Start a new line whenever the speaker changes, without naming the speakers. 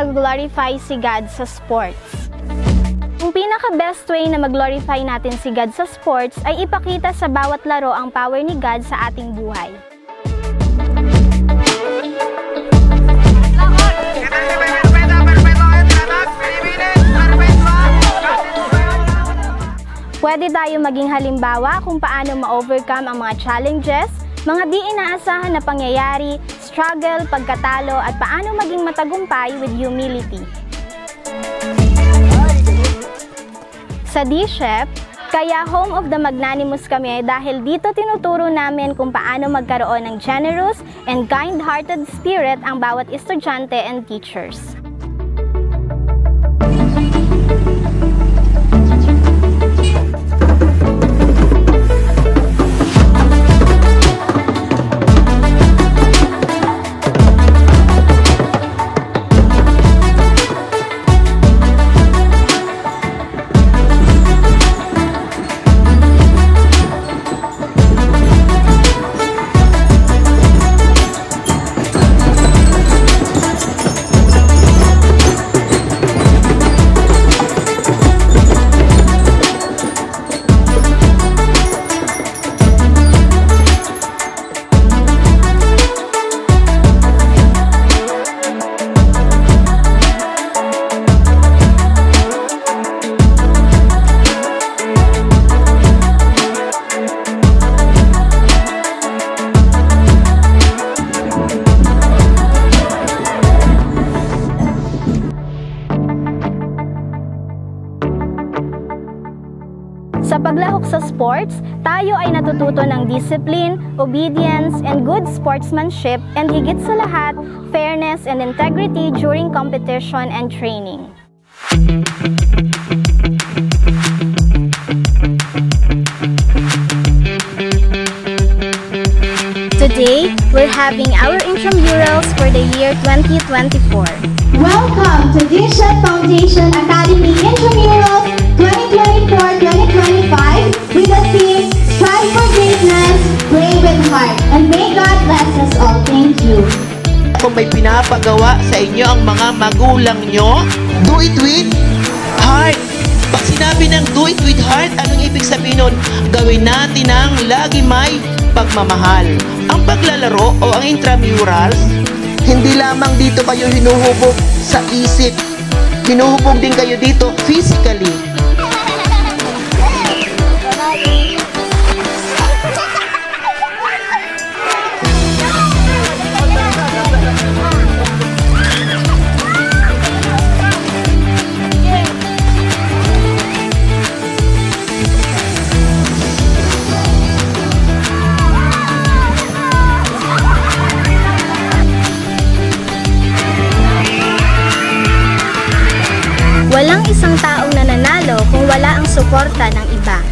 mag-glorify si God sa sports. Ang pinaka-best way na mag-glorify natin si God sa sports ay ipakita sa bawat laro ang power ni God sa ating buhay. Pwede tayo maging halimbawa kung paano ma-overcome ang mga challenges, mga di inaasahan na pangyayari, struggle, pagkatalo, at paano maging matagumpay with humility. Sa D-Chef, kaya Home of the Magnanimous kami dahil dito tinuturo namin kung paano magkaroon ng generous and kind-hearted spirit ang bawat estudyante and teachers. Sa paglahok sa sports, tayo ay natututo ng discipline, obedience, and good sportsmanship, and higit sa lahat, fairness and integrity during competition and training. Today, we're having our intramurals for the year 2024.
Welcome to D-Chef Foundation Academy Intramurals 2024-2025 with the theme Strive for Greatness, Play with Heart, and may God bless us all. Thank you.
Kung may pinapagawa sa inyo ang mga magulang nyo, do it with heart. Pag sinabi ng do it with heart, anong ibig sabihin nun? Gawin natin ang lagi may pagmamahal. Ang paglalaro o ang intramurals, hindi lamang dito kayo hinuhubog sa isip, hinuhubog din kayo dito physically.
Walang isang taong nananalo kung wala ang suporta ng iba.